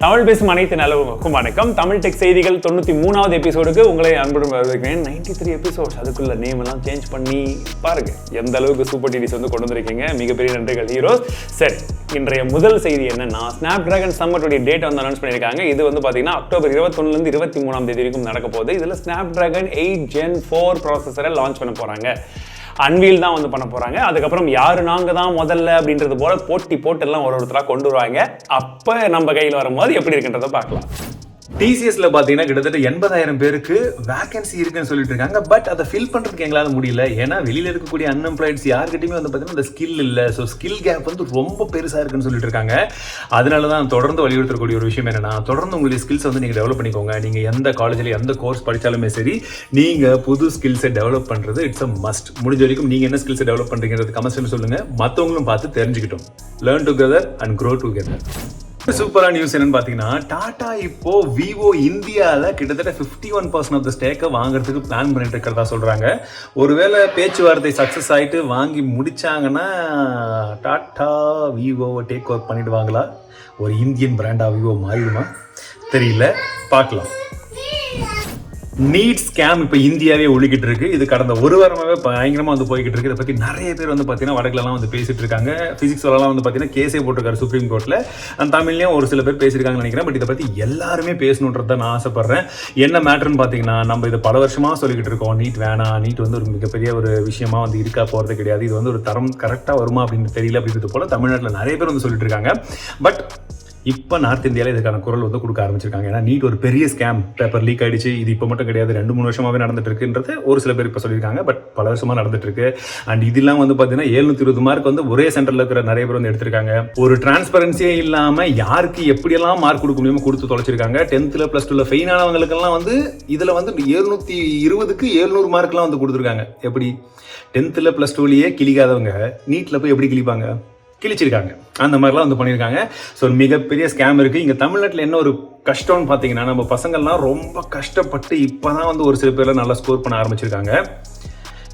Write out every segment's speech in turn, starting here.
தமிழ் பேசும் அனைத்து நல்லவங்களுக்கும் வணக்கம். தமிழ் டெக் செய்திகள் 93வது எபிசோடுக்கு உங்களை அன்புடன் வரவேற்கிறேன். 93 எபிசோட்ஸ், அதுக்குள்ள நேம் எல்லாம் சேஞ்ச் பண்ணி பாருங்க எந்த அளவுக்கு சூப்பர் டிடிஸ் வந்து கொண்டு வந்திருக்கீங்க. மிகப்பெரிய நன்றிகள் ஹீரோஸ். சரி, இன்றைய முதல் செய்தி என்னன்னா, ஸ்னாப்டிராகன் சம்மட்டுடைய டேட் வந்து அனௌன்ஸ் பண்ணியிருக்காங்க. இது வந்து பார்த்தீங்கன்னா அக்டோபர் 21லேருந்து 23ஆம் தேதி வரைக்கும் நடக்க போகுது. இதில் ஸ்னாப்டிராகன் 8 Gen 4 ப்ராசஸரை லான்ச் பண்ண போகிறாங்க. அன்வீல் தான் வந்து பண்ண போகிறாங்க. அதுக்கப்புறம் யாரு நாங்கள் தான் முதல்ல அப்படின்றது போல போட்டு எல்லாம் ஒருத்தராக கொண்டு வருவாங்க. அப்போ நம்ம கையில் வரும்போது எப்படி இருக்குன்றதை பார்க்கலாம். TCSல பார்த்தீங்கன்னா கிட்டத்தட்ட 80,000 பேருக்கு வேகன்சி இருக்குன்னு சொல்லிட்டு இருக்காங்க. பட் அதை ஃபில் பண்ணுறதுக்கு எங்களால் முடியல. ஏன்னா வெளியில் இருக்கக்கூடிய அன்எம்ப்ளாய்ட்ஸ் யார்கிட்டையுமே வந்து பார்த்தீங்கன்னா இந்த ஸ்கில் இல்லை. ஸோ ஸ்கில் கேப் வந்து ரொம்ப பெருசாக இருக்குன்னு சொல்லிட்டு இருக்காங்க. அதனால தான் தொடர்ந்து வலியுறுத்தக்கூடிய ஒரு விஷயம் என்னன்னா, தொடர்ந்து உங்களுடைய ஸ்கில்ஸ் வந்து நீங்கள் டெவலப் பண்ணிக்கோங்க. நீங்கள் எந்த காலேஜில் எந்த கோர்ஸ் படித்தாலுமே சரி, நீங்கள் புது ஸ்கில்ஸை டெவலப் பண்ணுறது இட்ஸ் அ மஸ்ட். முடிஞ்ச வரைக்கும் நீங்கள் என்ன ஸ்கில்ஸை டெவலப் பண்ணுறீங்கிறது கமெண்ட்ஸ்ல சொல்லுங்கள். மற்றவங்களும் பார்த்து தெரிஞ்சுக்கிட்டோம். Learn together and grow together. சூப்பரான நியூஸ் என்னன்னு பார்த்தீங்கன்னா, டாடா இப்போ விவோ இந்தியாவில் கிட்டத்தட்ட 51% ஆஃப் த ஸ்டேக்கை வாங்குறதுக்கு பிளான் பண்ணிட்டு இருக்கிறதா சொல்கிறாங்க. ஒருவேளை பேச்சுவார்த்தை சக்ஸஸ் ஆகிட்டு வாங்கி முடிச்சாங்கன்னா டாடா விவோவை டேக் ஓவர் பண்ணிடுவாங்களா? ஒரு இந்தியன் பிராண்டாக விவோ மாறிடுமா தெரியல, பார்க்கலாம். நீட் ஸ்கேம் இப்போ இந்தியாவே ஒழிக்கிட்டு இருக்கு. இது கடந்த ஒரு வாரமாகவே பயங்கரமாக வந்து போய்கிட்டு இருக்கு. இதை பற்றி நிறைய பேர் வந்து பார்த்தீங்கன்னா வடக்குலலாம் வந்து பேசிட்டு இருக்காங்க. ஃபிசிக்ஸ்லாம் வந்து பார்த்தீங்கன்னா கேஸே போட்டிருக்காரு சுப்ரீம் கோர்ட்டில். அந்த தமிழ்லையும் ஒரு சில பேர் பேசியிருக்காங்கன்னு நினைக்கிறேன். பட் இதை பற்றி எல்லாருமே பேசணுன்றத நான் ஆசைப்படுறேன். என்ன மேட்டர்னு பார்த்தீங்கன்னா, நம்ம இதை பல வருஷமாக சொல்லிக்கிட்டு இருக்கோம். நீட் வேணாம், நீட் வந்து ஒரு மிகப்பெரிய ஒரு விஷயமா வந்து இருக்கா போகிறது கிடையாது. இது வந்து ஒரு தரம் கரெக்டாக வருமா அப்படின்னு தெரியல அப்படின்றது போல தமிழ்நாட்டில் நிறைய பேர் வந்து சொல்லிட்டு இருக்காங்க. பட் இப்போ நார்த் இந்தியாவில் இதுக்கான குரல் வந்து கொடுக்க ஆரம்பிச்சிருக்காங்க. ஏன்னா நீட் ஒரு பெரிய ஸ்கேம், பேப்பர் லீக் ஆகிடுச்சு. இது இப்போ மட்டும் கிடையாது, 2-3 வருஷமாகவே நடந்துட்டு இருக்குன்றது ஒரு சில பேர் இப்போ சொல்லியிருக்காங்க. பட் பல வருஷமாக நடந்துட்டு இருக்கு. அண்ட் இதெல்லாம் வந்து பார்த்தீங்கன்னா 720 மார்க் வந்து ஒரே சென்டரில் இருக்கிற நிறைய பேர் வந்து எடுத்திருக்காங்க. ஒரு டிரான்ஸ்பரன்சியே இல்லாமல் யாருக்கு எப்படியெல்லாம் மார்க் கொடுக்க முடியுமோ கொடுத்து தொலைச்சிருக்காங்க. 10th +2 ஃபெயின் ஆனவங்களுக்கெல்லாம் வந்து இதில் வந்து 720க்கு 700 மார்க்லாம் வந்து கொடுத்துருக்காங்க. எப்படி 10th +2லேயே கிளிக்காதவங்க நீட்டில் போய் எப்படி கிளிப்பாங்க? கிழிச்சிருக்காங்க. அந்த மாதிரிலாம் வந்து பண்ணியிருக்காங்க. ஸோ மிகப்பெரிய ஸ்கேம் இருக்குது. இங்கே தமிழ்நாட்டில் என்ன ஒரு கஷ்டம்னு பார்த்தீங்கன்னா, நம்ம பசங்கள்லாம் ரொம்ப கஷ்டப்பட்டு இப்போ தான் வந்து ஒரு சில பேர்லாம் நல்லா ஸ்கோர் பண்ண ஆரம்பிச்சிருக்காங்க.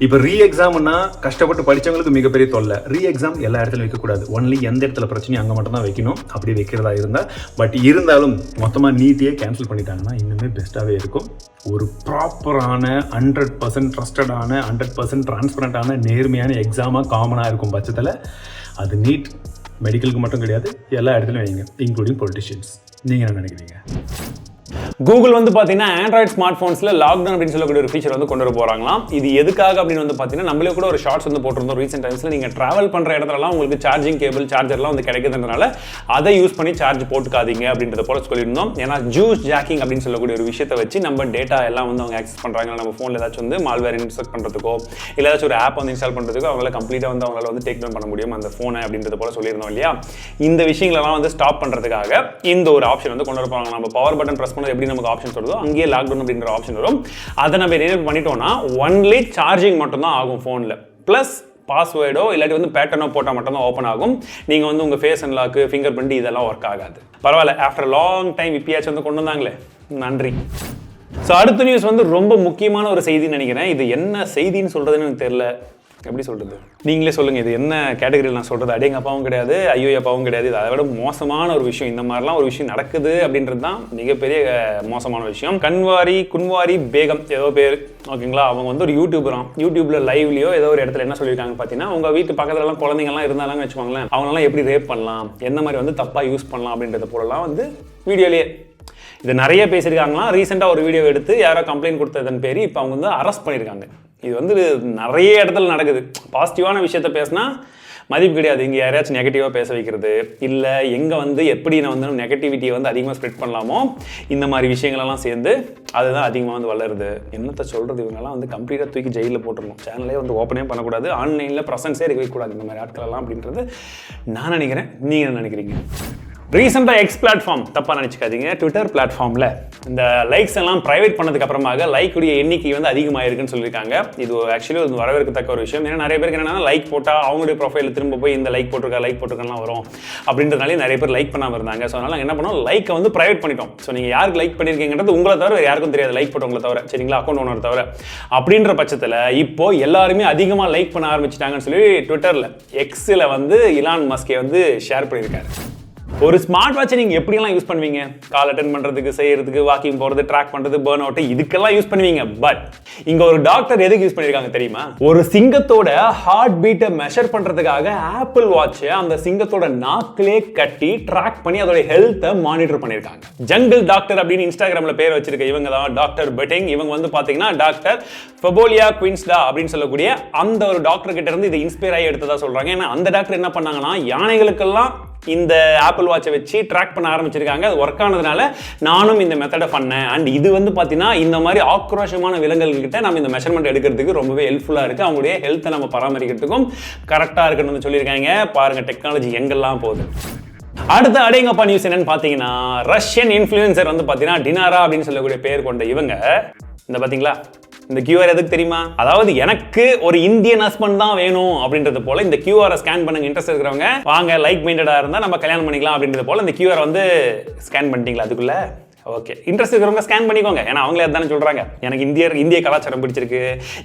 இப்போ எக்ஸாம்னா கஷ்டப்பட்டு படித்தவங்களுக்கு மிகப்பெரிய தொல்லை. எக்ஸாம் எல்லா இடத்துலையும் வைக்கக்கூடாது. ஒன்லி எந்த இடத்துல பிரச்சனையும் அங்கே மட்டும் தான் வைக்கணும். அப்படி வைக்கிறதா இருந்தால். பட் இருந்தாலும் மொத்தமாக நீட்டையே கேன்சல் பண்ணிட்டாங்கன்னா இன்னுமே பெஸ்ட்டாகவே இருக்கும். ஒரு ப்ராப்பரான 100% ட்ரஸ்டடான 100% டிரான்ஸ்பரண்டான நேர்மையான எக்ஸாமாக காமனாக இருக்கும் பட்சத்தில் அது நீட் மெடிக்கலுக்கு மட்டும் கிடையாது, எல்லா இடத்துலையும் வைங்க, இன்க்ளூடிங் பொலிட்டிஷியன்ஸ். நீங்கள் என்ன நினைக்கிறீங்க? கூகுள் வந்து பார்த்தீங்கன்னா ஆண்ட்ராய்ட் ஸ்மார்ட் ஃபோன்ஸில் லாக்டவுன் அப்படின்னு சொல்லக்கூடிய ஒரு ஃபீச்சர் வந்து கொண்டு வர போகிறாங்களாம். இது எதுக்காக அப்படின்னு வந்து பார்த்தீங்கன்னா, நம்மளே கூட ஒரு ஷார்ட்ஸ் வந்து போட்டிருந்தோம் ரீசெண்ட் டைம்ஸில். நீங்கள் ட்ராவல் பண்ணுற இடத்துலலாம் உங்களுக்கு சார்ஜிங் கேபிள் சார்ஜர்லாம் வந்து கிடைக்கிறதுனால அதை யூஸ் பண்ணி சார்ஜ் போட்டுக்காதீங்க அப்படின்றத போல சொல்லியிருந்தோம். ஏன்னா ஜூஸ் ஜாக்கிங் அப்படின்னு சொல்லக்கூடிய ஒரு விஷயத்தை வச்சு நம்ம டேட்டா எல்லாம் வந்து அவங்க ஆக்சஸ் பண்ணுறாங்க. நம்ம ஃபோனில் ஏதாச்சும் வந்து மால்வேர் இன்ஸ்டால் பண்ணுறதுக்கோ இல்லை ஏதாச்சும் ஒரு ஆப் வந்து இன்ஸ்டால் பண்ணுறதுக்கோ அவங்களால கம்ப்ளீட்டாக வந்து அவங்களால வந்து டேக் டவுன் பண்ண முடியும் அந்த ஃபோனை அப்படின்றது போல சொல்லியிருந்தோம் இல்லையா. இந்த விஷயங்களெல்லாம் வந்து ஸ்டாப் பண்ணுறதுக்காக இந்த ஒரு ஆப்ஷன் வந்து கொண்டு வர போகிறாங்க. நம்ம பவர் பட்டன் ப்ரெஸ் பண்ணி எப்படி நமக்கு ஆப்ஷன் வருதோ அங்கேயே லாக்டவுன் அப்படின்ற ஆப்ஷன் வரும். அதை நம்ம எனேபிள் பண்ணிட்டோம்னா ஒன்லி சார்ஜிங் மட்டும் தான் ஆகும் ஃபோனில். ப்ளஸ் பாஸ்வேர்டோ இல்லாட்டி வந்து பேட்டர்னோ போட்டால் மட்டும் தான் ஓப்பன் ஆகும். நீங்கள் வந்து உங்கள் ஃபேஸ் அன்லாக்கு, ஃபிங்கர் பிரிண்ட் இதெல்லாம் ஒர்க் ஆகாது. பரவாயில்ல, ஆஃப்டர் லாங் டைம் இப்பயாச்சும் வந்து கொண்டு வந்தாங்களே, நன்றி. ஸோ அடுத்த நியூஸ் வந்து ரொம்ப முக்கியமான ஒரு செய்தின்னு நினைக்கிறேன். இது என்ன செய்தின்னு சொல்கிறதுன்னு எனக்கு தெரியல. எப்படி சொல்கிறது, நீங்களே சொல்லுங்கள். இது என்ன கேட்டகரியில் நான் சொல்கிறது? அடேங்க அப்பாவும் கிடையாது, ஐயோ அப்பாவும் கிடையாது. இது அதை விட மோசமான ஒரு விஷயம். இந்த மாதிரிலாம் ஒரு விஷயம் நடக்குது அப்படின்றது தான் மிகப்பெரிய மோசமான விஷயம். குன்வாரி பேகம் ஏதோ பேர், ஓகேங்களா? அவங்க வந்து ஒரு யூடியூப்பில் லைவ்லையோ ஏதோ ஒரு இடத்துல என்ன சொல்லியிருக்காங்க பார்த்தீங்கன்னா, உங்கள் வீட்டு பக்கத்துலலாம் குழந்தைங்கலாம் இருந்தாலும் வச்சுக்கோங்களேன், அவங்களாம் எப்படி ரேப் பண்ணலாம், என்ன மாதிரி வந்து தப்பாக யூஸ் பண்ணலாம் அப்படின்றத போலலாம் வந்து வீடியோலேயே இது நிறைய பேசியிருக்காங்களாம். ரீசெண்டாக ஒரு வீடியோ எடுத்து யாரோ கம்ப்ளைண்ட் கொடுத்ததன் பேர் இப்போ அவங்க வந்து அரெஸ்ட் பண்ணியிருக்காங்க. இது வந்து நிறைய இடத்துல நடக்குது. பாசிட்டிவான விஷயத்த பேசினா மதிப்பு கிடையாது. இங்கே யாரையாச்சும் நெகட்டிவாக பேச வைக்கிறது, இல்லை எங்கே வந்து எப்படி நான் வந்து நெகட்டிவிட்டியை வந்து அதிகமாக ஸ்ப்ரெட் பண்ணலாமோ இந்த மாதிரி விஷயங்களெல்லாம் சேர்ந்து அதுதான் அதிகமாக வந்து வளருது. என்னத்தை சொல்கிறது, இவங்கெல்லாம் வந்து கம்ப்ளீட்டாக தூக்கி ஜெயிலில் போட்டுருணும். சேனலே வந்து ஓப்பனே பண்ணக்கூடாது, ஆன்லைனில் ப்ரெசன்ஸே இருக்கக்கூடாது இந்த மாதிரி ஆட்களெல்லாம் அப்படின்றது நான் நினைக்கிறேன். நீங்கள் என்ன நினைக்கிறீங்க? ரீசெண்டாக எக்ஸ் பிளாட்ஃபார்ம், தப்பாக நினச்சிக்காதீங்க, ட்விட்டர் பிளாட்ஃபார்மில் இந்த லைக்ஸ் எல்லாம் ப்ரைவேட் பண்ணதுக்கு அப்புறமாக லைக்குடைய எண்ணிக்கை வந்து அதிகமாகிருக்குன்னு சொல்லியிருக்காங்க. இது ஆக்சுவலி ஒரு வரவேற்கத்தக்க ஒரு விஷயம். ஏன்னா நிறைய பேருக்கு என்னன்னா, லைக் போட்டால் அவங்களுடைய ப்ரொஃபைலில் திரும்ப போய் இந்த லைக் போட்டிருக்கலாம் வரும் அப்படின்றதுனாலே நிறைய பேர் லைக் பண்ணாமல் இருந்தாங்க. ஸோ அதனால் என்ன பண்ணோம், லைக்கை வந்து ப்ரைவேட் பண்ணிட்டோம். ஸோ நீங்கள் யாருக்கு லைக் பண்ணியிருக்கீங்கிறது உங்களை தவிர யாருக்கும் தெரியாது, லைக் போட்டவங்களை தவிர, சரிங்களா, அக்கௌண்ட் ஓனர் தவிர. அப்படின்ற பட்சத்தில் இப்போ எல்லாருமே அதிகமாக லைக் பண்ண ஆரம்பிச்சிட்டாங்கன்னு சொல்லி ட்விட்டரில் எக்ஸில் வந்து இலான் மஸ்கே வந்து ஷேர் பண்ணியிருக்காரு. ஒரு ஸ்மார்ட் வாட்சை நீங்க எப்படியெல்லாம் யூஸ் பண்ணுவீங்க? கால் அட்டென்ட் பண்றதுக்கு, செய்யறதுக்கு, வாக்கிங் போறது, ட்ராக் பண்றது, பர்ன் அவுட், இதுக்கெல்லாம் யூஸ் பண்ணுவீங்க. பட் இங்க ஒரு டாக்டர் எதுக்கு யூஸ் பண்ணிருக்காங்க தெரியுமா? ஒரு சிங்கத்தோட ஹார்ட் பீட்டை மெஷர் பண்றதுக்காக ஆப்பிள் வாட்சை அந்த சிங்கத்தோட நாக்கிலே கட்டி ட்ராக் பண்ணி அதோட ஹெல்த்தை மானிட்டர் பண்ணிருக்காங்க. ஜங்கிள் டாக்டர் அப்படின்னு இன்ஸ்டாகிராம்ல பேர் வச்சிருக்க இவங்க தான் டாக்டர் பெட்டிங். இவங்க வந்து பாத்தீங்கன்னா டாக்டர் ஃபெபோலியா குயின்ஸ்டா அப்படின்னு சொல்லக்கூடிய அந்த ஒரு டாக்டர் கிட்ட இருந்து இது இன்ஸ்பயர் ஆகி எடுத்ததா சொல்றாங்க. ஏன்னா அந்த டாக்டர் என்ன பண்ணாங்கன்னா, யானைகளுக்கெல்லாம் இந்த ஆப்பிள் வாட்சை வச்சு ட்ராக் பண்ண ஆரம்பிச்சிருக்காங்க. அது ஒர்க் ஆனதுனால நானும் இந்த மெத்தடை பண்ணேன். அண்ட் இது வந்து பார்த்தீங்கன்னா இந்த மாதிரி ஆக்ரோஷமான விலங்குகள் கிட்ட நம்ம இந்த மெஷர்மெண்ட் எடுக்கிறதுக்கு ரொம்பவே ஹெல்ப்ஃபுல்லாக இருக்குது. அவங்களுடைய ஹெல்த்தை நம்ம பராமரிக்கிறதுக்கும் கரெக்டாக இருக்குன்னு சொல்லியிருக்காங்க. பாருங்க டெக்னாலஜி எங்கெல்லாம் போகுது. அடுத்த அடேங்கப்பா நியூஸ் என்னன்னு பார்த்தீங்கன்னா, ரஷ்யன் இன்ஃப்ளூயன்சர் வந்து பார்த்தீங்கன்னா டினாரா அப்படின்னு சொல்லக்கூடிய பேர் கொண்ட இவங்க இந்த பார்த்தீங்களா இந்த கியூஆர் எதுக்கு தெரியுமா? அதாவது எனக்கு ஒரு இந்தியன் ஹஸ்பண்ட் தான் வேணும் அப்படின்றது போல இந்த கியூஆரை ஸ்கேன் பண்ணுங்க, இன்ட்ரெஸ்ட் இருக்கிறவங்க வாங்க, லைக் மைண்டடா இருந்தா நம்ம கல்யாணம் பண்ணிக்கலாம் அப்படின்றது போல இந்த கியூஆர் வந்து ஸ்கேன் பண்ணிட்டீங்களா? அதுக்குள்ள ஓகே, இன்ட்ரெஸ்ட் இருக்கிறவங்க ஸ்கேன் பண்ணிக்கோங்க. ஏன்னா அவங்களே அதானே சொல்றாங்க, எனக்கு இந்திய கலாச்சாரம் பிடிச்சிருக்கு,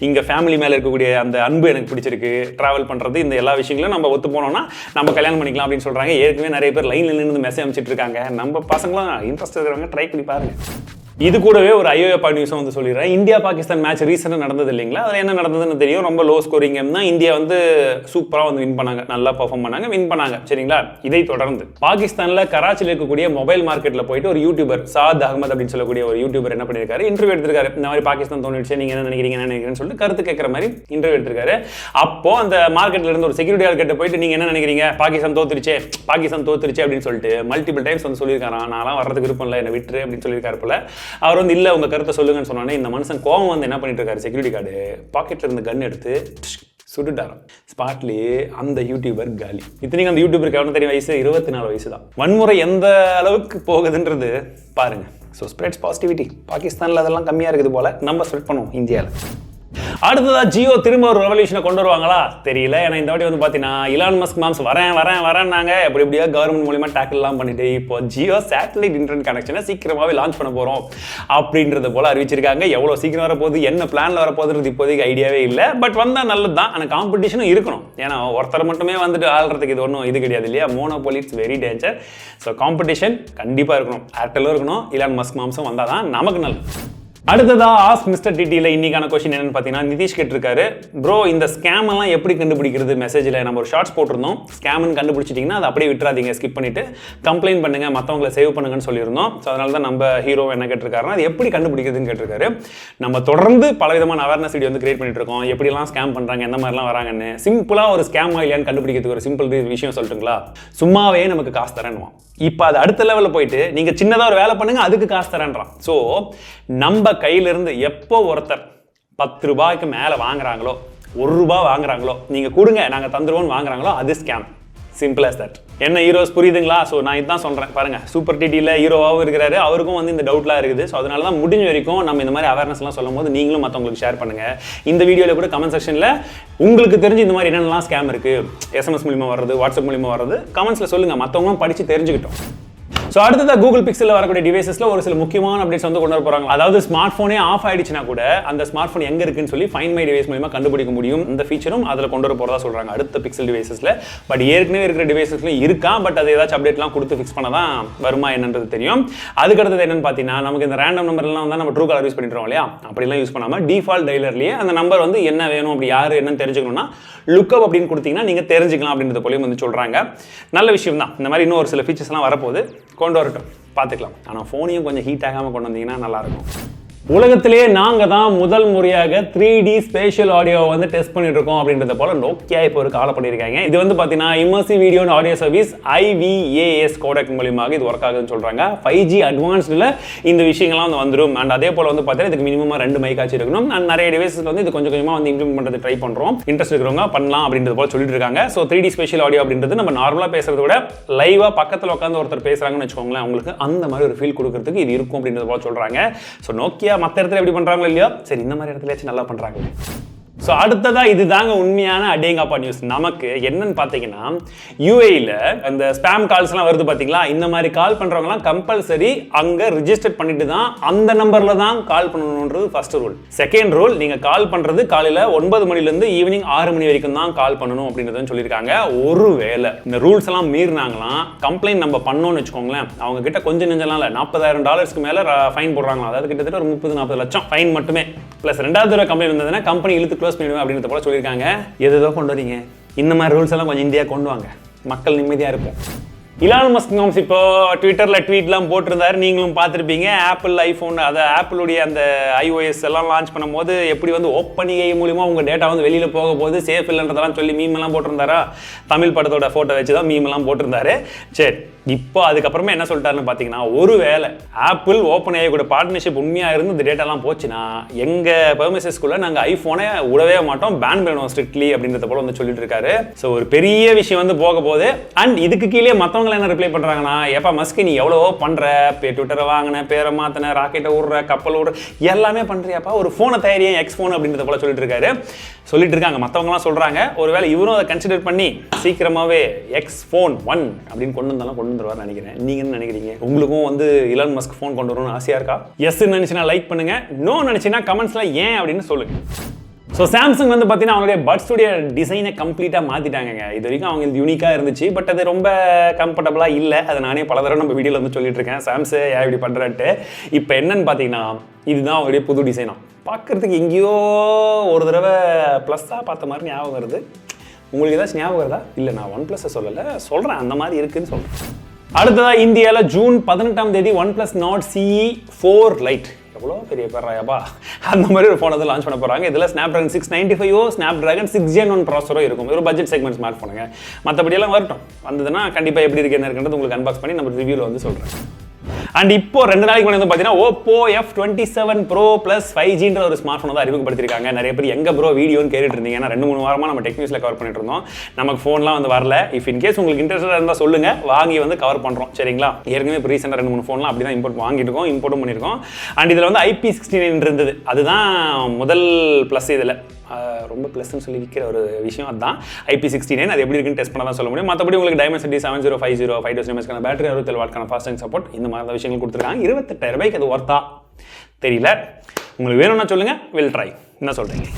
இங்க ஃபேமிலி மேல இருக்கக்கூடிய அந்த அன்பு எனக்கு பிடிச்சிருக்கு, டிராவல் பண்றது, இந்த எல்லா விஷயங்களும் நம்ம ஒத்து போனோம்னா நம்ம கல்யாணம் பண்ணிக்கலாம் அப்படின்னு சொல்றாங்க. ஏற்கனவே நிறைய பேர் லைன்ல நின்று மெசேஜ் அனுப்பிச்சிட்டு இருக்காங்க. நம்ம பசங்களும் இன்ட்ரெஸ்ட் இருக்கிறவங்க ட்ரை பண்ணி பாருங்க. இது கூடவே ஒரு ஐஓஏ நியூஸும் வந்து சொல்லிடுறேன். இந்தியா பாகிஸ்தான் மேட்ச் ரீசெண்டாக நடந்தது இல்லைங்களா? அதில் என்ன நடந்ததுன்னு தெரியும். ரொம்ப லோ ஸ்கோரிங் கேம் தான். இந்தியா வந்து சூப்பராக வந்து வின் பண்ணாங்க, நல்லா பர்ஃபார்ம் பண்ணாங்க, வின் பண்ணாங்க. சரிங்களா? இதை தொடர்ந்து பாகிஸ்தானில் கராச்சியில் இருக்கக்கூடிய மொபைல் மார்க்கெட்டில் போயிட்டு ஒரு யூடியூபர் சாத் அகமது அப்படின்னு சொல்லக்கூடிய ஒரு யூடியூபர் என்ன பண்ணியிருக்காரு, இன்டர்வியூ எடுத்திருக்காரு. இந்த மாதிரி பாகிஸ்தான் தோணிடுச்சு, நீங்கள் என்ன நினைக்கிறீங்கன்னு சொல்லிட்டு கருத்து கேட்குற மாதிரி இன்டர்வியூ எடுத்திருக்காரு. அப்போ அந்த மார்க்கெட்டில் இருந்து ஒரு செக்யூரிட்டி ஆள் கிட்ட போயிட்டு நீங்கள் என்ன நினைக்கிறீங்க, பாகிஸ்தான் தோத்துருச்சு அப்படின்னு சொல்லிட்டு மல்டிபிள் டைம்ஸ் வந்து சொல்லியிருக்காராம். நான்லாம் வர்றதுக்கு விருப்பம் இல்லை, என்ன விட்டுரு அப்படின்னு சொல்லியிருக்காரு போல. அவர் வந்து இல்லை உங்க கருத்தை சொல்லுங்கன்னு சொன்னோன்னே இந்த மனுஷன் கோவம் வந்து என்ன பண்ணிட்டு இருக்காரு, செக்யூரிட்டி கார்டு பாக்கெட்ல இருந்து கன் எடுத்து சுட்டுட்டாராம். ஸ்பாட்லேயே அந்த யூடியூபர் காலி. இத்தனைக்கும் அந்த யூடியூபருக்கு எவ்வளோ தெரியும், வயசு 24 வயசு தான். வன்முறை எந்த அளவுக்கு போகுதுன்றது பாருங்க. So spreads positivity. பாகிஸ்தானில் அதெல்லாம் கம்மியாக இருக்குது போல, நம்ம ஸ்ப்ரெட் பண்ணுவோம் இந்தியாவில். அடுத்ததா ஜியோ திரும்ப ஒரு ரெவல்யூஷனை கொண்டு வருவாங்களா தெரியல. ஏன்னா இந்த வாட்டி வந்து பார்த்தீங்கன்னா இலான் மஸ்க் மாம்ஸ் வரேன்னாங்க. எப்படியா கவர்மெண்ட் மூலியமா டேக்கிள்லாம் பண்ணிட்டு இப்போ ஜியோ சேட்டலைட் இன்டர்நெட் கனெக்ஷனை சீக்கிரமாகவே லான்ச் பண்ண போகிறோம் அப்படின்றது போல அறிவிச்சிருக்காங்க. எவ்வளோ சீக்கிரம் வரப்போகுது, என்ன பிளானில் வரப்போகுதுன்றது இப்போதைக்கு ஐடியாவே இல்லை. பட் வந்தால் நல்லது தான். ஆனால் காம்படிஷனும் இருக்கணும். ஏன்னா ஒருத்தர் மட்டுமே வந்துட்டு ஆள்றதுக்கு இது ஒன்றும் இது கிடையாது இல்லையா? Monopoly it's very danger. So competition கண்டிப்பாக இருக்கணும். ஏர்டெல்லும் இருக்கணும், இலான் மஸ்க் மாம்ஸும் வந்தால் தான் நமக்கு நல்லது. அடுத்ததா AskMrTT இன்னைக்கான கொஸ்டின் என்னன்னு பார்த்தீங்கன்னா, நிதிஷ் கேட்டிருக்காரு, ப்ரோ இந்த ஸ்கேம் எல்லாம் எப்படி கண்டுபிடிக்கிறது? மெசேஜில் நம்ம ஒரு ஷார்ட்ஸ் போட்டிருந்தோம், ஸ்கேம்னு கண்டுபிடிச்சிட்டிங்கன்னா அதை அப்படியே விட்டுறாதீங்க, ஸ்கிப் பண்ணிட்டு கம்ப்ளைண்ட் பண்ணுங்க, மற்றவங்களை சேவ் பண்ணுங்கன்னு சொல்லியிருந்தோம். ஸோ அதனால தான் நம்ம ஹீரோ என்ன கேட்டிருக்காருன்னா, அது எப்படி கண்டுபிடிக்கிறதுன்னு கேட்டிருக்காரு. நம்ம தொடர்ந்து பலவிதமான அவேர்னஸ் வீடியோ வந்து கிரியேட் பண்ணிட்டு இருக்கோம், எப்படிலாம் ஸ்கேம் பண்ணுறாங்க, எந்த மாதிரிலாம் வராங்கன்னு. சிம்பிளாக ஒரு ஸ்கேம் இல்லையான்னு கண்டுபிடிக்கிறதுக்கு ஒரு சிம்பிள் விஷயம் சொல்லட்டுங்களா? சும்மாவே நமக்கு காசு தரேன்னுவான். இப்போ அது அடுத்த லெவலில் போயிட்டு நீங்கள் சின்னதாக ஒரு வேலை பண்ணுங்க, அதுக்கு காசு தரேன்றான். ஸோ நம்ம கையிலிருந்து எப்போ ஒருத்தர் 10 ரூபாய்க்கு மேலே வாங்குறாங்களோ, 1 ரூபாய் வாங்குறாங்களோ, நீங்கள் கொடுங்க நாங்கள் தந்துருவோம்னு வாங்குறாங்களோ, அது ஸ்கேம். Simple as that. என்ன ஹீரோஸ் புரியுதுங்களா? ஸோ நான் இதுதான் சொல்கிறேன் பாருங்க. சூப்பர் டிடியில் ஹீரோவாகவும் இருக்கிறாரு, அவருக்கும் வந்து இந்த டவுட்லாம் இருக்குது. ஸோ அதனால தான் முடிஞ்ச வரைக்கும் நம்ம இந்த மாதிரி அவேர்னஸ்லாம் சொல்லும் போது நீங்களும் மற்றவங்களுக்கு ஷேர் பண்ணுங்க. இந்த வீடியோவில் கூட கமெண்ட் செக்ஷனில் உங்களுக்கு தெரிஞ்சு இந்த மாதிரி என்னென்னலாம் ஸ்கேம் இருக்குது, SMS மூலிமா வர்றது, வாட்ஸ்அப் மூலிமா வர்றது, கமெண்ட்ஸில் சொல்லுங்கள், மற்றவங்களும் படித்து தெரிஞ்சுக்கிட்டோம். ஸோ அடுத்தது கூகுள் பிக்சலில் வரக்கூடிய டிவைசஸில் ஒரு சில முக்கியமான அப்டேட்ஸ் வந்து கொண்டு வர போகிறாங்க. அதாவது ஸ்மார்ட் ஃபோனே ஆஃப் ஆயிடுச்சுன்னா கூட அந்த ஸ்மார்ட் ஃபோன் எங்கே இருக்குன்னு சொல்லி ஃபைண்ட் மை டிவைஸ் மூலமா கண்டுபிடிக்க முடியும். இந்த ஃபீச்சரும் அதில் கொண்டு வர போகிறதா சொல்கிறாங்க அடுத்த பிக்சல் டிவைசஸில். பட் ஏற்கனவே இருக்கிற டிவைசஸ்லையும் இருக்கா, பட் அது ஏதாச்சும் அப்டேட்லாம் கொடுத்து ஃபிக்ஸ் பண்ண தான் வருமா என்னன்றது தெரியும். அதுக்கடுத்தது என்னன்னு பார்த்தீங்கன்னா, நமக்கு இந்த ரேண்டம் நம்பர்லாம் வந்து நம்ம ட்ரூ காலர் யூஸ் பண்ணிடுறோம் இல்லையா? அப்படிலாம் யூஸ் பண்ணாமல் டிஃபால்ட் டைலர்லேயே அந்த நம்பர் வந்து என்ன வேணும், அப்படி யார் என்னன்னு தெரிஞ்சுக்கணும்னா லுக்கப் அப்படின்னு கொடுத்தீங்கன்னா நீங்கள் தெரிஞ்சுக்கலாம் அப்படின்றத போலையும் வந்து சொல்கிறாங்க. நல்ல விஷயம் தான். இந்த மாதிரி இன்னும் ஒரு சில ஃபீச்சர்ஸ்லாம் வரப்போகுது, கொண்டு வரட்டும், பார்த்துக்கலாம். ஆனால் ஃபோனையும் கொஞ்சம் ஹீட் ஆகாமல் கொண்டு வந்தீங்கன்னா நல்லாயிருக்கும். உலகத்திலேயே நாங்கள் தான் முதல் முறையாக 3D ஸ்பேஷியல் ஆடியோ வந்து டெஸ்ட் பண்ணிட்டு இருக்கோம் அப்படின்றத போல நோக்கியா இப்போ ஒரு காலை பண்ணியிருக்காங்க. இது வந்து பார்த்தீங்கன்னா immersive video and audio service IVAS codec மூலியமாக இது ஒர்க் ஆகுதுன்னு சொல்கிறாங்க. 5G அட்வான்ஸ்டில் இந்த விஷயங்கள்லாம் வந்து வந்துடும். அண்ட் அதே போல் வந்து பார்த்தீங்கன்னா இதுக்கு மினிமமாக 2 மைக் ஆச்சு இருக்கணும். அண்ட் நிறைய டிவைஸில் வந்து இது கொஞ்சம் கொஞ்சமாக வந்து இம்ப்ளிமெண்ட் பண்ணுறது ட்ரை பண்ணுறோம். இன்ட்ரெஸ்ட் இருக்கிறவங்க பண்ணலாம் அப்படின்றது போல சொல்லிட்டு இருக்காங்க. ஸோ 3D ஸ்பேஷியல் ஆடியோ அப்படின்றது நம்ம நார்மலாக பேசுறத விட லைவாக பக்கத்தில் உட்காந்து ஒருத்தர் பேசுகிறாங்கன்னு வச்சுக்கோங்களேன், அவங்களுக்கு அந்த மாதிரி ஒரு ஃபீல் கொடுக்கறதுக்கு இது இருக்கும் அப்படின்றது போல சொல்கிறாங்க. ஸோ நோக்கியா மற்ற இடத்துல எப்படி பண்றாங்களோ இல்லையோ, சரி இந்த மாதிரி இடத்துலயாச்சும் நல்லா பண்றாங்க. ஸோ அடுத்ததா இதுதாங்க உண்மையான அடேங்கப்பா நியூஸ். நமக்கு என்னன்னு பார்த்தீங்கன்னா யூஏஇல அந்த ஸ்பேம் கால்ஸ்லாம் வருது பார்த்தீங்களா, இந்த மாதிரி கால் பண்ணுறவங்கலாம் கம்பல்சரி அங்கே ரிஜிஸ்டர் பண்ணிட்டு தான் அந்த நம்பரில் தான் கால் பண்ணணுன்றது ஃபர்ஸ்ட் ரூல். செகண்ட் ரூல், நீங்கள் கால் பண்ணுறது காலையில் 9 மணிலேருந்து ஈவினிங் 6 மணி வரைக்கும் தான் கால் பண்ணணும் அப்படின்றதுன்னு சொல்லியிருக்காங்க. ஒருவேளை இந்த ரூல்ஸ் எல்லாம் மீறினாங்களாம் கம்ப்ளைண்ட் நம்ம பண்ணோம்னு வச்சுக்கோங்களேன், அவங்க கிட்ட கொஞ்சம் நெஞ்சலாம் இல்லை $40,000 மேலே ஃபைன் போடுறாங்களா, அதாவது கிட்டத்தட்ட ஒரு 30-40 லட்சம் ஃபைன் மட்டுமே. ப்ளஸ் 2வது தடவை கம்ப்ளைண்ட் வந்ததுன்னா கம்பெனி இழுத்து க்ளோஸ் பண்ணிடுவேன் அப்படின்றத போல சொல்லியிருக்காங்க. எதோ கொண்டு வரீங்க, இந்த மாதிரி ரூல்ஸ் எல்லாம் கொஞ்சம் இந்தியா கொண்டு வாங்க, மக்கள் நிம்மதியாக இருப்போம். இலான் மஸ்க் இப்போ ட்விட்டரில் ட்வீட்லாம் போட்டிருந்தாரு, நீங்களும் பார்த்துருப்பீங்க. ஆப்பிள் ஐஃபோன், அதை ஆப்பிளுடைய அந்த iOS எல்லாம் லான்ச் பண்ணும்போது எப்படி வந்து ஓப்பன் ஏஐ மூலிமா உங்கள் டேட்டா வந்து வெளியில் போக போது சேஃப் இல்லைன்றதெல்லாம் சொல்லி மீமெல்லாம் போட்டிருந்தாரா. தமிழ் படத்தோட ஃபோட்டோ வச்சு தான் மீமெல்லாம் போட்டிருந்தாரு. சரி, இப்போ அதுக்கப்புறமா என்ன சொல்லிட்டாருன்னு பார்த்தீங்கன்னா, ஒருவேளை ஆப்பிள் ஓப்பன் ஏஐ கூட பார்ட்னர்ஷிப் உண்மையாக இருந்து இந்த டேட்டாலாம் போச்சுன்னா எங்கள் பெர்மிசஸ்குள்ளே நாங்கள் ஐஃபோனை விடவே மாட்டோம், பேன் பண்ணுவோம் ஸ்ட்ரிக்ட்லி அப்படின்றத போல வந்து சொல்லிட்டு இருக்காரு. ஸோ ஒரு பெரிய விஷயம் வந்து போக போகுது. அண்ட் இதுக்கு கீழே மற்றவங்க என்ன ரிப்ளை பண்றாங்கன்னா, ஏப்பா மஸ்க் நீ எவ்வளவோ பண்ற, ட்விட்டரை வாங்கின, பேரை மாத்தின, ராக்கெட்டை விடுற, கப்பல் விடுற, எல்லாமே பண்றியாப்பா, ஒரு போனை தயாரியா எக்ஸ் போன் அப்படின்றத போல சொல்லிட்டு இருக்காங்க. மற்றவங்கலாம் சொல்றாங்க ஒருவேளை இவரும் அதை கன்சிடர் பண்ணி சீக்கிரமாவே எக்ஸ் போன் 1 அப்படின்னு கொண்டு வந்துருவார் நினைக்கிறேன். நீங்க என்ன நினைக்கிறீங்க? உங்களுக்கும் வந்து இலான் மஸ்க் போன் கொண்டு வரணும்னு ஆசையா இருக்கா? எஸ் நினைச்சுனா லைக் பண்ணுங்க, நோ நினைச்சுனா கமெண்ட்ஸ்ல ஏன் அப்படின்னு சொல்லுங்க. ஸோ சாம்சங் வந்து பார்த்தீங்கன்னா அவங்களுடைய பட்ஸுடைய டிசைனை கம்ப்ளீட்டாக மாற்றிட்டாங்க. இது வரைக்கும் அவங்க யூனிக்காக இருந்துச்சு, பட் அது ரொம்ப கம்ஃபர்டபுளாக இல்லை. அதை நானே பல தடவை நம்ம வீடியோவில் வந்து சொல்லிட்டு இருக்கேன், சாம்சங் ஏன் இப்படி பண்ணுறேன்ட்டு. இப்போ என்னன்னு பார்த்தீங்கன்னா, இதுதான் அவங்களுடைய புது டிசைனா. பார்க்குறதுக்கு எங்கேயோ ஒரு தடவை ப்ளஸ்ஸாக பார்த்த மாதிரி ஞாபகம் வருது. உங்களுக்கு ஏதாச்சும் ஞாபகம் வருதா? இல்லை, நான் OnePlus சொல்கிறேன், அந்த மாதிரி இருக்குன்னு சொல்கிறேன். அடுத்ததாக இந்தியாவில் ஜூன் 18ஆம் தேதி OnePlus Nord CE 4 Lite, எவ்வளோ பெரிய பேராயாப்பா, அந்த மாதிரி ஒரு ஃபோன் வந்து லான்ச் பண்ண போகிறாங்க. இதில் Snapdragon 695 Snapdragon 6 Gen 1 ப்ராசஸரும் இருக்கும். ஒரு பட்ஜெட் செக்மெண்ட் ஸ்மார்ட் ஃபோனுங்க. மற்றபடியெல்லாம் வரட்டும், வந்ததுன்னா கண்டிப்பாக எப்படி இருக்கு என்ன இருக்குன்றது உங்களுக்கு அன்பாக்ஸ் பண்ணி நம்ம ரிவ்யூவில் வந்து சொல்கிறேன். அண்ட் இப்போ 2 நாளைக்கு முன்னாடி வந்து பார்த்தீங்கன்னா Oppo F27 Pro Plus 5Gன்ற ஒரு ஸ்மார்ட் ஃபோன் வந்து அறிமுகப்படுத்திருக்காங்க. நிறைய பேர் எங்க ப்ரோ வீடியோன்னு கேட்டுட்டு இருந்தீங்க. ஏன்னா 2-3 வாரமாக நம்ம டெக்னியூஸில் கவர் பண்ணிட்டு இருந்தோம். நமக்கு ஃபோன்லாம் வந்து வரல. இஃப் இன்கேஸ் உங்களுக்கு இன்ட்ரெஸ்டாக இருந்தால் சொல்லுங்க, வாங்கி வந்து கவர் பண்ணுறோம். சரிங்களா? ஏற்கனவே இப்போ ரீசெண்டாக 2-3 ஃபோன்லாம் அப்படி தான் இம்போர்ட்டும் பண்ணியிருக்கோம். அண்ட் இதில் வந்து IP69 இருந்தது. அதுதான் முதல் ப்ளஸ். இதில் ரொம்ப ப்ளஸ்ன்னு சொல்லி விற்கிற ஒரு விஷயம் அதுதான் IP69. அது எப்படி இருக்குன்னு டெஸ்ட் பண்ண தான் சொல்ல முடியும். மற்றபடி உங்களுக்கு Dimensity 7050 5000 mAh battery, 67 W fast charging support, இந்த மாதிரி விஷயங்கள் கொடுத்துருக்காங்க. 28,000 அது ஒர்த்தா தெரியல. உங்களுக்கு வேணும்னா சொல்லுங்க, வில் ட்ரை. என்ன சொல்றீங்க?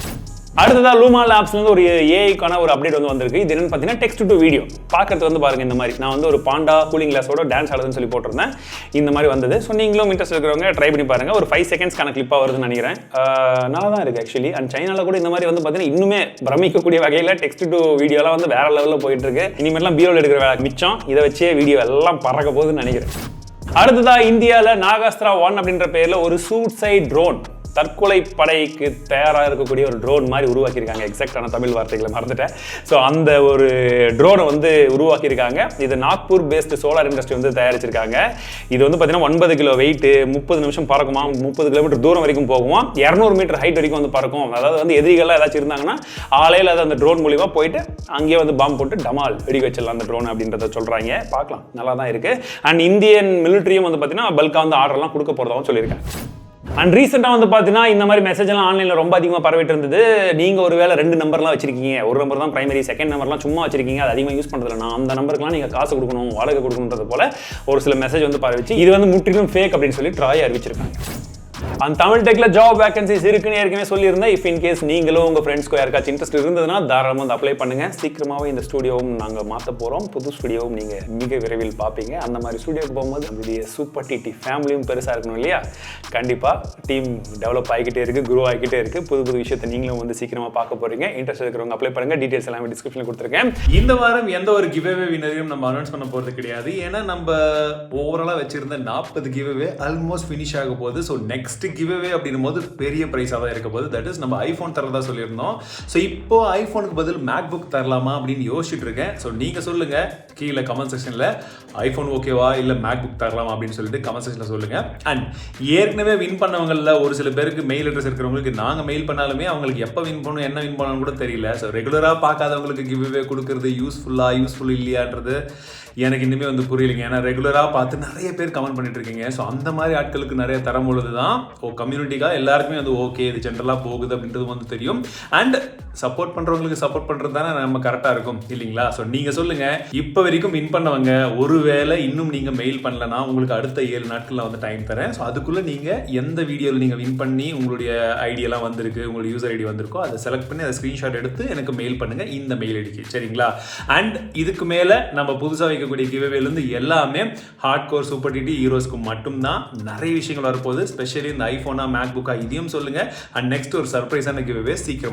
அடுத்ததாக லூமா லேப்ஸ்லேருந்து ஒரு ஏஐக்கான ஒரு அப்டேட் வந்து வந்திருக்கு. இது என்னன்னு பார்த்தீங்கன்னா டெக்ஸ்ட் டு வீடியோ. பார்க்கறது வந்து பாருங்க, இந்த மாதிரி நான் வந்து ஒரு பாண்டா கூலிங் கிளாஸோட டான்ஸ் ஆடுதுன்னு சொல்லி போட்டிருந்தேன். இந்த மாதிரி வந்தது. ஸோ நீங்களும் இன்ட்ரெஸ்ட் இருக்கிறவங்க ட்ரை பண்ணி பாருங்க. ஒரு 5 செகண்ட்ஸ்க்கான கிளிப்பாக வருதுன்னு நினைக்கிறேன். நல்லா தான் இருக்குது ஆக்சுவலி. அண்ட் சைனாவில் கூட இந்த மாதிரி வந்து பார்த்தீங்கன்னா இன்னுமே பிரமிக்கக்கூடிய வகையில் டெக்ஸ்ட் டு வீடியோலாம் வந்து வேற லெவலில் போயிட்டு இருக்கு. இனிமேலாம் பீரோவில் எடுக்கிற வேலை மிச்சம், இதை வச்சே வீடியோ எல்லாம் பறக்க போகுதுன்னு நினைக்கிறேன். அடுத்ததாக இந்தியாவில் நாகாஸ்திரா 1 அப்படின்ற பேரில் ஒரு சூசைட் ட்ரோன், தற்கொலை படைக்கு தயாராக இருக்கக்கூடிய ஒரு ட்ரோன் மாதிரி உருவாக்கியிருக்காங்க. எக்ஸாக்டான தமிழ் வார்த்தைகளை மறந்துட்டேன். ஸோ அந்த ஒரு ட்ரோனை வந்து உருவாக்கியிருக்காங்க. இது நாக்பூர் பேஸ்டு சோலார் இண்டஸ்ட்ரி வந்து தயாரிச்சிருக்காங்க. இது வந்து பார்த்தீங்கன்னா 9 கிலோ வெயிட், 30 நிமிஷம் பறக்குமா, 30 கிலோமீட்டர் தூரம் வரைக்கும் போகுமா, 200 மீட்டர் ஹைட் வரைக்கும் வந்து பறக்கும். அதாவது வந்து எதிரிகள்லாம் ஏதாச்சும் இருந்தாங்கன்னா ஆலையில் அது அந்த ட்ரோன் மூலிமா போயிட்டு அங்கேயே வந்து பாம்பு போட்டு டமால் வெடி வச்சிடலாம் அந்த ட்ரோன் அப்படின்றத சொல்கிறாங்க. பார்க்கலாம், நல்லா தான் இருக்குது. அண்ட் இந்தியன் மிலிட்ரியும் வந்து பார்த்தீங்கன்னா பல்காக வந்து ஆர்டர்லாம் கொடுக்க போகிறதாகவும் சொல்லியிருக்காங்க. அண்ட் ரீசெண்டாக வந்து பார்த்தீங்கன்னா இந்த மாதிரி மெசேஜ் எல்லாம் ஆன்லைனில் ரொம்ப அதிகமாக பரவிட்டு இருந்தது. நீங்கள் ஒரு வேளை 2 நம்பர்லாம் வச்சிருக்கீங்க, ஒரு நம்பர் தான் பிரைமரி, செகண்ட் நம்பர்லாம் சும்மா வச்சிருக்கீங்க, அது அதிகமாக யூஸ் பண்ணுறதுல அந்த நம்பருக்குலாம் நீங்கள் காசு கொடுக்கணும், வாடகை கொடுக்கணுன்றது போல ஒரு சில மெசேஜ் வந்து பரவிச்சு. இது வந்து முற்றிலும் ஃபேக் அப்படின்னு சொல்லி ட்ராய் அறிவிச்சிருக்காங்க. அந்த TamilTechல ஜாப் வேகன்சிஸ் இருக்குன்னு ஏற்கனவே சொல்லியிருந்தேன். இஃப் இன்கேஸ் நீங்களும் உங்கள் ஃப்ரெண்ட்ஸ்க்கு யாருக்காச்சும் இன்ட்ரெஸ்ட் இருந்ததுன்னா தாராளமாக வந்து அப்ளை பண்ணுங்க. சீக்கிரமாகவே இந்த ஸ்டுடியோவும் நாங்கள் மாற்ற போகிறோம். புது ஸ்டுடியோவும் நீங்கள் மிக விரைவில் பார்ப்பீங்க. அந்த மாதிரி ஸ்டுடியோக்கு போகும்போது நம்மளுடைய சூப்பர் டிடி ஃபேமிலியும் பெருசாக இருக்கணும் இல்லையா? கண்டிப்பாக டீம் டெவலப் ஆகிக்கிட்டே இருக்குது, குரோ ஆகிக்கிட்டே இருக்குது. புது புது விஷயத்தை நீங்களும் வந்து சீக்கிரமாக பார்க்க போகிறீங்க. இன்ட்ரெஸ்ட் இருக்கிறவங்க அப்ளை பண்ணுங்க. டீட்டெயில்ஸ் எல்லாமே டிஸ்கிரிப்ஷனில் கொடுத்துருக்கேன். இந்த வாரம் எந்த ஒரு கிவ்அவே வின்னரையும் நம்ம அனௌன்ஸ் பண்ண போகிறது கிடையாது. ஏன்னா நம்ம ஓவராலாக வச்சிருந்த 40 கிவ்அவே ஆல்மோஸ்ட் ஃபினிஷ் ஆக போகுது. ஸோ நெக்ஸ்ட் கிவ்அவே அப்படின்னும் போது பெரிய பிரைஸாக தான் இருக்க போகுது. தட் இஸ் நம்ம ஐஃபோன் தரதா சொல்லியிருந்தோம். ஸோ இப்போ ஐஃபோனுக்கு பதில் மேக்புக் தரலாமா அப்படின்னு யோசிச்சுட்டு இருக்கேன். ஸோ நீங்கள் சொல்லுங்க கீழே கமெண்ட் செக்ஷனில் ஐஃபோன் ஓகேவா இல்லை மேக்புக் தரலாமா அப்படின்னு சொல்லிட்டு கமெண்ட் செக்ஷனில் சொல்லுங்க. அண்ட் ஏற்கனவே வின் பண்ணவங்களில் ஒரு சில பேருக்கு மெயில் அட்ரஸ் இருக்கிறவங்களுக்கு நாங்கள் மெயில் பண்ணாலுமே அவங்களுக்கு எப்போ வின் பண்ணணும் என்ன வின் பண்ணணும் கூட தெரியல. ஸோ ரெகுலராக பார்க்காதவங்களுக்கு கிவ்அவே கொடுக்கறது யூஸ்ஃபுல் இல்லையான்றது எனக்கு இன்னுமே வந்து புரியலைங்க. ஏன்னா ரெகுலராக பார்த்து நிறைய பேர் கமெண்ட் பண்ணிட்டு இருக்கீங்க. ஸோ அந்த மாதிரி ஆட்களுக்கு நிறைய தரும் பொழுது தான் கம்யூனிட்டிக்காக எல்லாருக்குமே வந்து ஓகே இது ஜென்ரலாக போகுது அப்படின்றது வந்து தெரியும். அண்ட் சப்போர்ட் பண்ணுறவங்களுக்கு சப்போர்ட் பண்ணுறது தானே நம்ம கரெக்டாக இருக்கும் இல்லைங்களா? ஸோ நீங்கள் சொல்லுங்கள், இப்போ வரைக்கும் வின் பண்ணவங்க ஒருவேளை இன்னும் நீங்கள் மெயில் பண்ணலன்னா உங்களுக்கு அடுத்த 7 நாட்களில் வந்து டைம் தரேன். ஸோ அதுக்குள்ளே நீங்கள் எந்த வீடியோவில் நீங்கள் வின் பண்ணி உங்களுடைய ஐடியெல்லாம் வந்திருக்கு, உங்களுடைய யூசர் ஐடி வந்திருக்கோ அதை செலக்ட் பண்ணி அதை ஸ்க்ரீன்ஷாட் எடுத்து எனக்கு மெயில் பண்ணுங்கள் இந்த மெயில் ஐடிக்கு, சரிங்களா? அண்ட் இதுக்கு மேலே நம்ம புதுசாக வைக்கக்கூடிய கிவ்அவேலேருந்து எல்லாமே ஹார்ட் கோர் சூப்பர் டிடி ஹீரோஸ்க்கு மட்டும்தான். நிறைய விஷயங்கள் வரப்போகுது, ஸ்பெஷலி இந்த ஐஃபோனா மேக் புக்கா இதையும் சொல்லுங்கள். அண்ட் நெக்ஸ்ட் ஒரு சர்ப்ரைஸான கிவ்அவே சீக்கிரம்